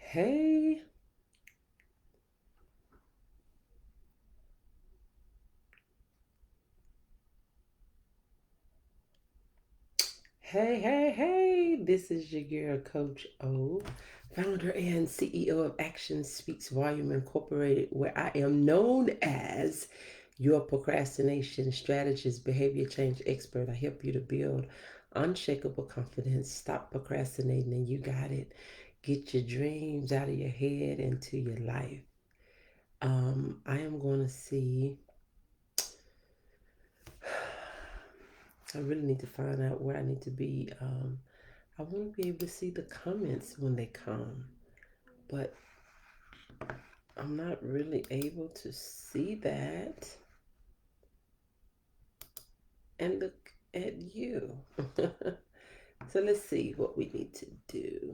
Hey, hey, this is your girl, Coach O, founder and CEO of Action Speaks Volume Incorporated, where I am known as your procrastination strategist, behavior change expert. I help you to build unshakable confidence, stop procrastinating, and you got it. Get your dreams out of your head into your life. I am going to see. I really need to find out where I need to be. I want to be able to see the comments when they come, but I'm not really able to see that and look at you. So let's see what we need to do.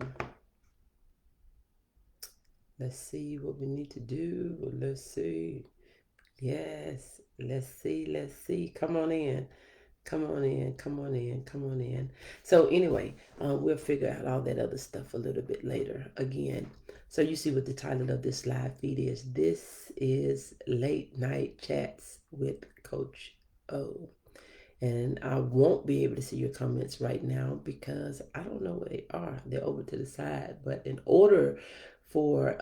Let's see what we need to do. Let's see. Yes, let's see. Let's see. Come on in. Come on in, come on in, come on in. So anyway, we'll figure out all that other stuff a little bit later. Again, so you see what the title of this live feed is. This is Late Night Chats with Coach O. And I won't be able to see your comments right now because I don't know where they are. They're over to the side. But in order for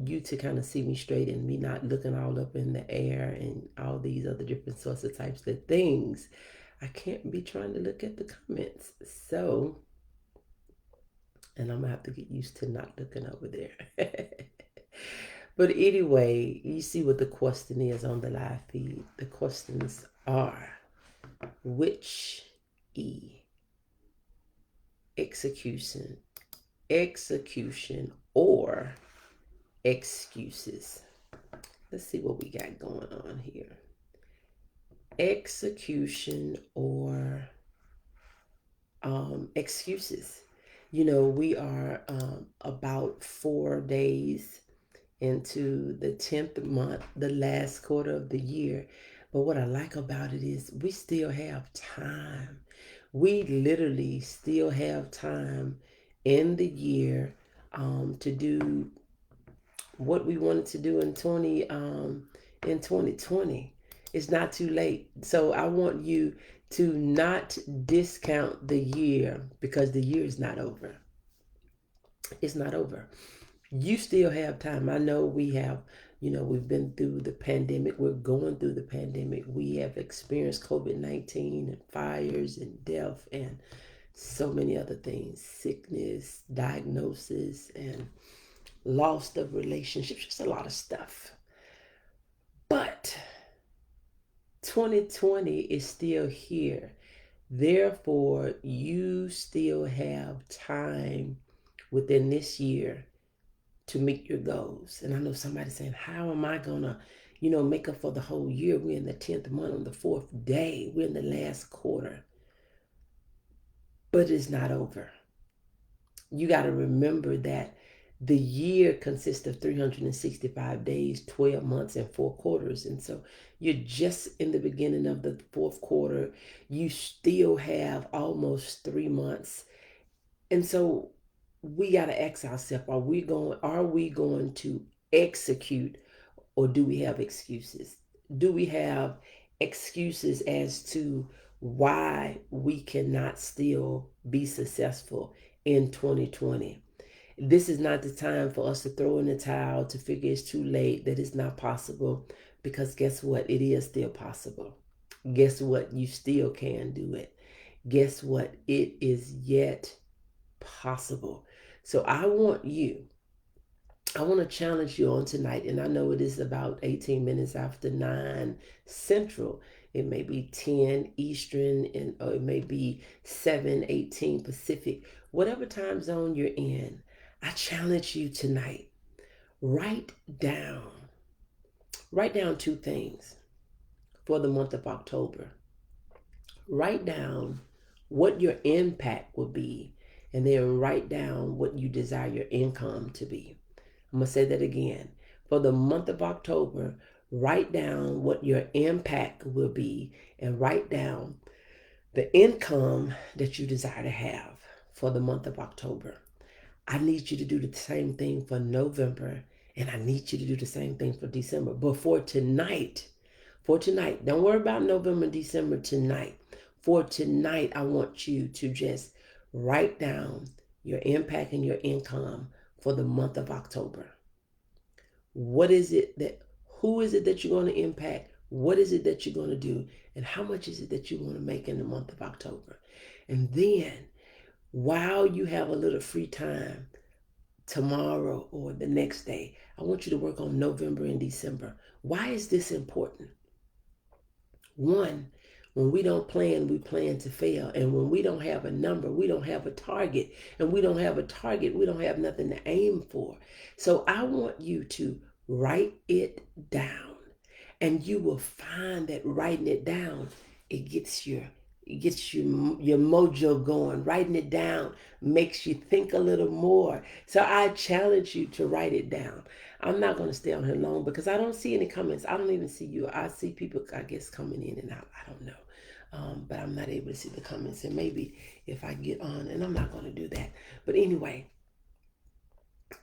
you to kind of see me straight and me not looking all up in the air and all these other different sorts of types of things, I can't be trying to look at the comments. So, and I'm gonna have to get used to not looking over there. But anyway, you see what the question is on the live feed. The questions are which E execution, execution, or excuses? Let's see what we got going on here. Execution or excuses. You know, we are about 4 days into the 10th month, the last quarter of the year. But what I like about it is we still have time. We literally still have time in the year to do what we wanted to do in 2020. It's not too late. So I want you to not discount the year because the year is not over. It's not over. You still have time. I know we have, we've been through the pandemic. We're going through the pandemic. We have experienced COVID-19 and fires and death and so many other things, sickness, diagnosis, and loss of relationships, just a lot of stuff. But 2020 is still here. Therefore, you still have time within this year to meet your goals. And I know somebody saying, how am I going to, make up for the whole year? We're in the 10th month on the fourth day. We're in the last quarter. But it's not over. You got to remember that the year consists of 365 days, 12 months, and 4 quarters. And so you're just in the beginning of the fourth quarter. You still have almost 3 months. And so we got to ask ourselves, are we going to execute, or do we have excuses? Do we have excuses as to why we cannot still be successful in 2020? This is not the time for us to throw in the towel, to figure it's too late, that it's not possible, because guess what? It is still possible. Guess what? You still can do it. Guess what? It is yet possible. So I want to challenge you on tonight, and I know it is about 18 minutes after 9 Central. It may be 10 Eastern, and or it may be 7:18 Pacific. Whatever time zone you're in, I challenge you tonight. Write down, write down 2 things for the month of October. Write down what your impact will be, and then write down what you desire your income to be. I'm going to say that again. For the month of October, write down what your impact will be and write down the income that you desire to have for the month of October. I need you to do the same thing for November, and I need you to do the same thing for December. But for tonight, don't worry about November and December tonight. For tonight, I want you to just write down your impact and your income for the month of October. What is it that, who is it that you're going to impact? What is it that you're going to do? And how much is it that you want to make in the month of October? And then, while you have a little free time tomorrow or the next day, I want you to work on November and December. Why is this important? One, when we don't plan, we plan to fail. And when we don't have a number, we don't have a target. And we don't have a target, we don't have nothing to aim for. So I want you to write it down. And you will find that writing it down, it gets your mojo going. Writing it down makes you think a little more. So I challenge you to write it down. I'm not going to stay on here long because I don't see any comments. I don't even see you. I see people, I guess, coming in and out. I don't know. But I'm not able to see the comments. And maybe if I get on, and I'm not going to do that. But anyway,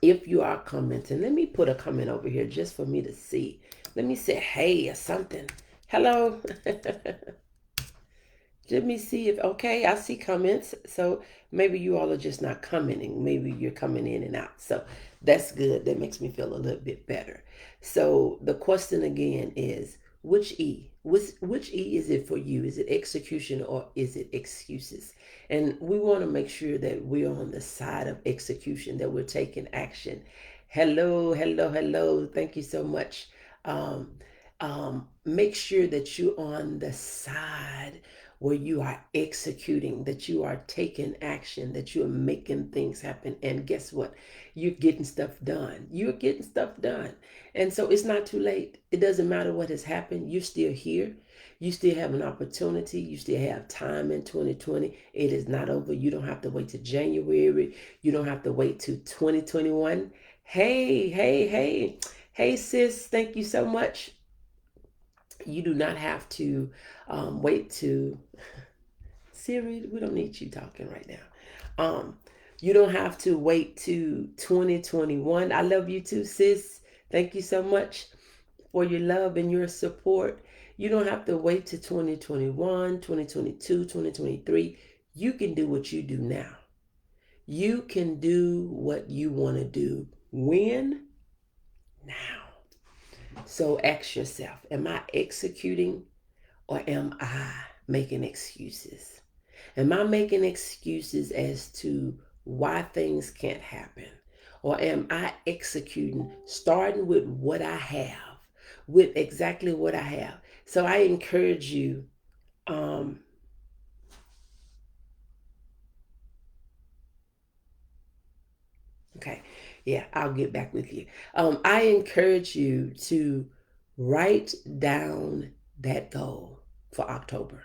if you are commenting, let me put a comment over here just for me to see. Let me say hey or something. Hello. Let me see if, okay, I see comments. So maybe you all are just not commenting. Maybe you're coming in and out. So that's good. That makes me feel a little bit better. So the question again is, which E? Which E is it for you? Is it execution or is it excuses? And we want to make sure that we're on the side of execution, that we're taking action. Hello, hello, hello. Thank you so much. Make sure that you're on the side where you are executing, that you are taking action, that you're making things happen. And guess what? You're getting stuff done. You're getting stuff done. And so it's not too late. It doesn't matter what has happened. You're still here. You still have an opportunity. You still have time in 2020. It is not over. You don't have to wait to January. You don't have to wait to 2021. Hey, hey, hey. Hey, sis. Thank you so much. You do not have to wait to Siri. We don't need you talking right now. You don't have to wait to 2021. I love you too, sis. Thank you so much for your love and your support. You don't have to wait to 2021, 2022, 2023. You can do what you do now. You can do what you want to do. When? Now. So ask yourself, am I executing or am I making excuses? Am I making excuses as to why things can't happen? Or am I executing, starting with what I have, with exactly what I have? So I encourage you, um, okay, yeah, I'll get back with you. I encourage you to write down that goal for October.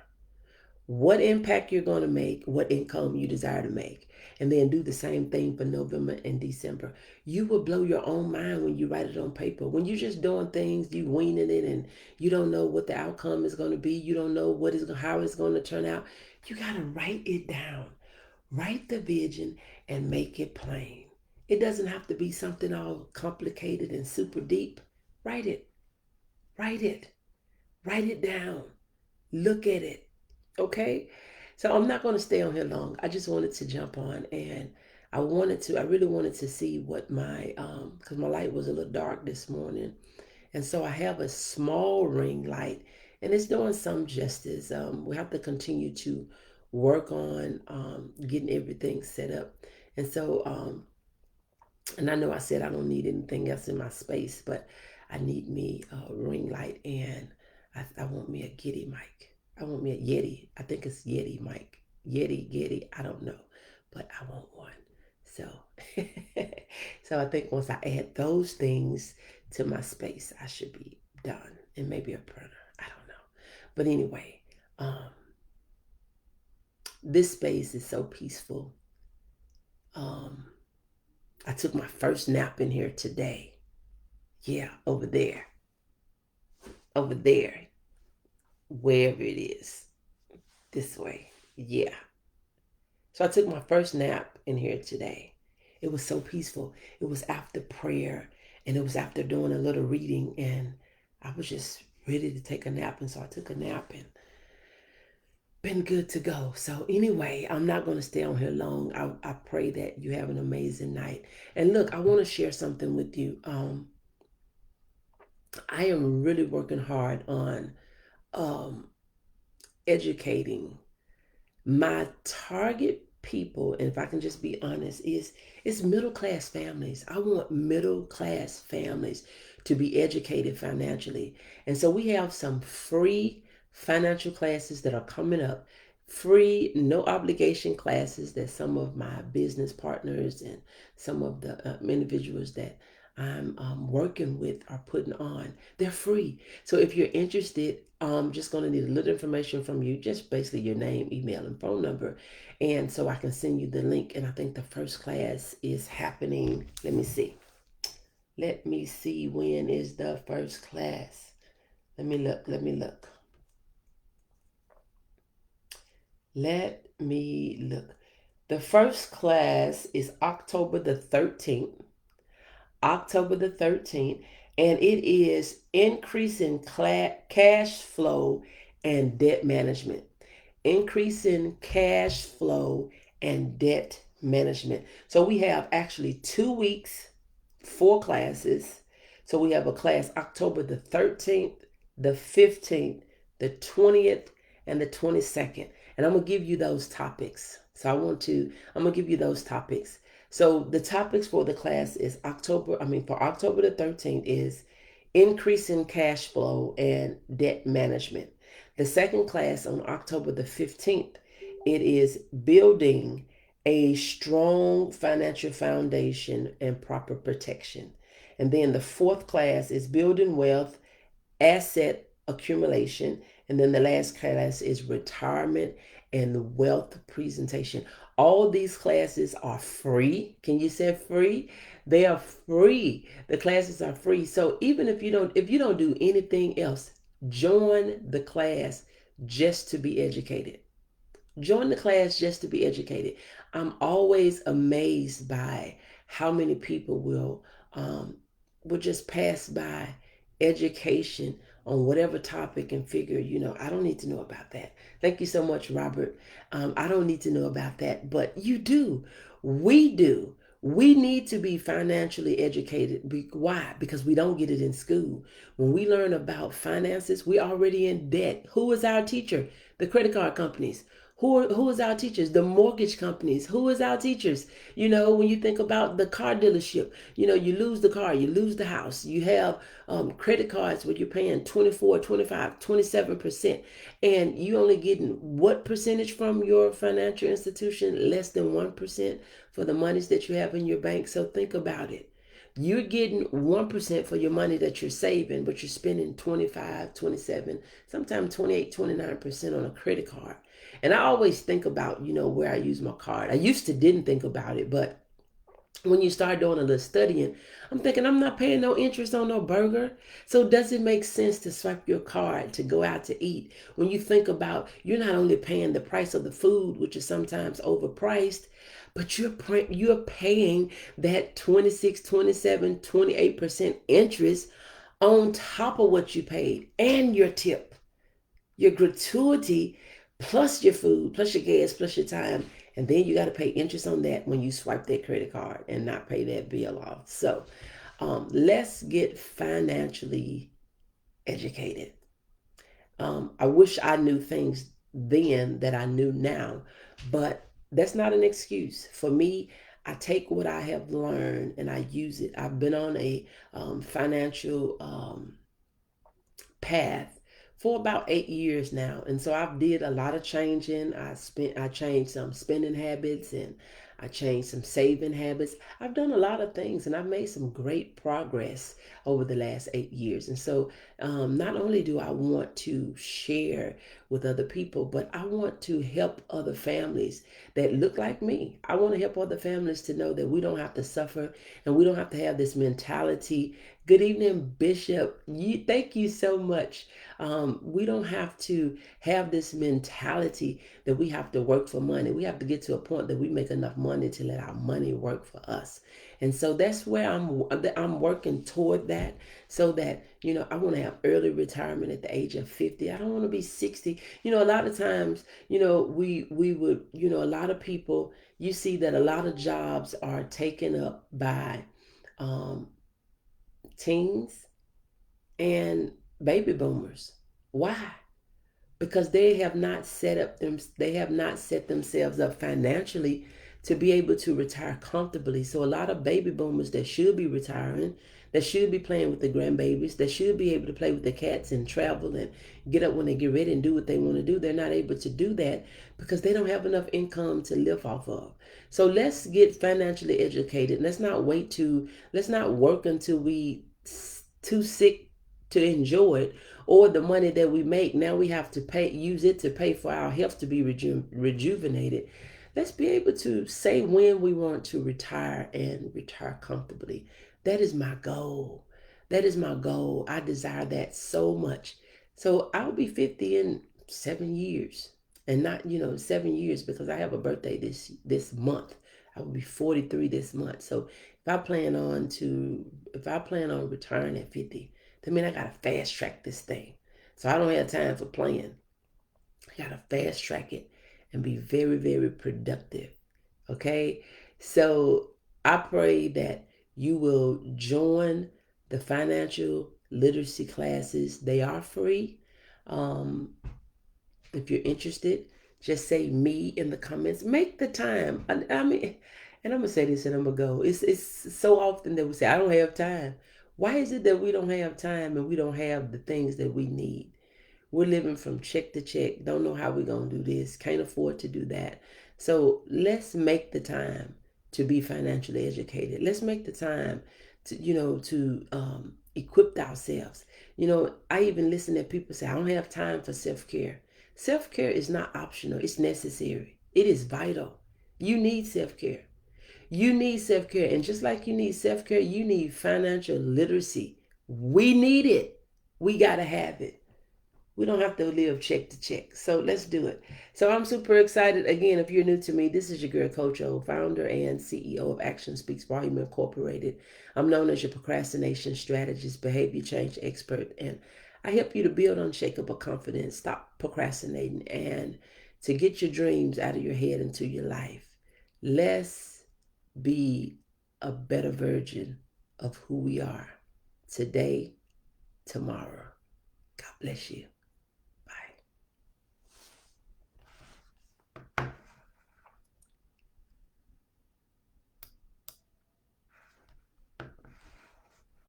What impact you're going to make, what income you desire to make, and then do the same thing for November and December. You will blow your own mind when you write it on paper. When you're just doing things, you winging it, and you don't know what the outcome is going to be. You don't know how it's going to turn out. You got to write it down. Write the vision and make it plain. It doesn't have to be something all complicated and super deep. Write it. Write it. Write it down. Look at it. Okay? So I'm not going to stay on here long. I just wanted to jump on, and I really wanted to see what because my light was a little dark this morning. And so I have a small ring light, and it's doing some justice. We have to continue to work on getting everything set up. And so, and I know I said I don't need anything else in my space, but I need me a ring light, and I want me a Giddy mic. I want me a Yeti. I think it's Yeti mic. Yeti, I don't know, but I want one. So, so I think once I add those things to my space, I should be done. And maybe a printer. I don't know. But anyway, this space is so peaceful. I took my first nap in here today. Yeah, over there. Over there. Wherever it is. This way. Yeah. So I took my first nap in here today. It was so peaceful. It was after prayer, and it was after doing a little reading, and I was just ready to take a nap. And so I took a nap and been good to go. So anyway, I'm not going to stay on here long. I pray that you have an amazing night. And look, I want to share something with you. I am really working hard on um, educating my target people, and if I can just be honest, is it's middle class families. I want middle class families to be educated financially. And so we have some free financial classes that are coming up, free no obligation classes that some of my business partners and some of the individuals that I'm working with are putting on. They're free. So if you're interested, I'm just going to need a little information from you, just basically your name, email, and phone number. And so I can send you the link. And I think the first class is happening. Let me see. Let me see, when is the first class? Let me look. Let me look. Let me look. The first class is October the 13th. October the 13th, and it is increasing cash flow and debt management. Increasing cash flow and debt management. So we have actually 2 weeks, 4 classes. So we have a class October the 13th, the 15th, the 20th, and the 22nd. And I'm going to give you those topics. I'm going to give you those topics. So the topics for the class is for October the 13th is increasing cash flow and debt management. The second class on October the 15th, it is building a strong financial foundation and proper protection. And then the fourth class is building wealth, asset accumulation. And then the last class is retirement and wealth presentation. All these classes are free. Can you say free? They are free. The classes are free. So even if you don't do anything else, join the class just to be educated. Join the class just to be educated. I'm always amazed by how many people will just pass by education on whatever topic and figure, I don't need to know about that. Thank you so much, Robert. I don't need to know about that, but you do. We do. We need to be financially educated. Why? Because we don't get it in school. When we learn about finances, we're already in debt. Who is our teacher? The credit card companies. Who is our teachers? The mortgage companies. Who is our teachers? When you think about the car dealership, you lose the car, you lose the house. You have credit cards where you're paying 24, 25, 27%. And you only getting what percentage from your financial institution? Less than 1% for the monies that you have in your bank. So think about it. You're getting 1% for your money that you're saving, but you're spending 25, 27, sometimes 28, 29% on a credit card. And I always think about, where I use my card. I used to didn't think about it, but when you start doing a little studying, I'm thinking I'm not paying no interest on no burger. So does it make sense to swipe your card to go out to eat? When you think about you're not only paying the price of the food, which is sometimes overpriced, but you're paying that 26, 27, 28% interest on top of what you paid and your tip, your gratuity, plus your food, plus your gas, plus your time. And then you got to pay interest on that when you swipe that credit card and not pay that bill off. So let's get financially educated. I wish I knew things then that I knew now, but that's not an excuse. For me, I take what I have learned and I use it. I've been on a financial path for about 8 years now, and so I've did a lot of changing. I changed some spending habits, and I changed some saving habits. I've done a lot of things, and I've made some great progress over the last 8 years. And so not only do I want to share with other people, but I want to help other families that look like me. I want to help other families to know that we don't have to suffer and we don't have to have this mentality. Good evening, Bishop. Thank you so much. We don't have to have this mentality that we have to work for money. We have to get to a point that we make enough money to let our money work for us. And so that's where I'm working toward that, so that I want to have early retirement at the age of 50. I don't want to be 60. A lot of times, we would, a lot of people, you see that a lot of jobs are taken up by um, teens and baby boomers. Why? Because they have not set themselves up financially to be able to retire comfortably. So a lot of baby boomers that should be retiring, that should be playing with the grandbabies, that should be able to play with the cats and travel and get up when they get ready and do what they want to do, they're not able to do that because they don't have enough income to live off of. So let's get financially educated. Let's not work until we too sick to enjoy it, or the money that we make now we have to use it to pay for our health to be rejuvenated. Let's be able to say when we want to retire and retire comfortably. That is my goal. That is my goal. I desire that so much. So I'll be 50 in 7 years. And not, 7 years, because I have a birthday this month. I will be 43 this month. So if I plan on retiring at 50, that means I gotta fast track this thing. So I don't have time for playing. I gotta fast track it and be very, very productive. Okay? So I pray that you will join the financial literacy classes. They are free. Um, if you're interested, just say me in the comments. Make the time. I mean, and I'm gonna say this and I'm gonna go. It's so often that we say, I don't have time. Why is it that we don't have time and we don't have the things that we need? We're living from check to check. Don't know how we're going to do this. Can't afford to do that. So let's make the time to be financially educated. Let's make the time to equip ourselves. I even listen to people say, I don't have time for self-care. Self-care is not optional. It's necessary. It is vital. You need self-care. You need self-care. And just like you need self-care, you need financial literacy. We need it. We got to have it. We don't have to live check to check. So let's do it. So I'm super excited. Again, if you're new to me, this is your girl, Coach O, founder and CEO of Action Speaks Volume Incorporated. I'm known as your procrastination strategist, behavior change expert, and I help you to build unshakable confidence, stop procrastinating, and to get your dreams out of your head into your life. Let's be a better version of who we are today, tomorrow. God bless you.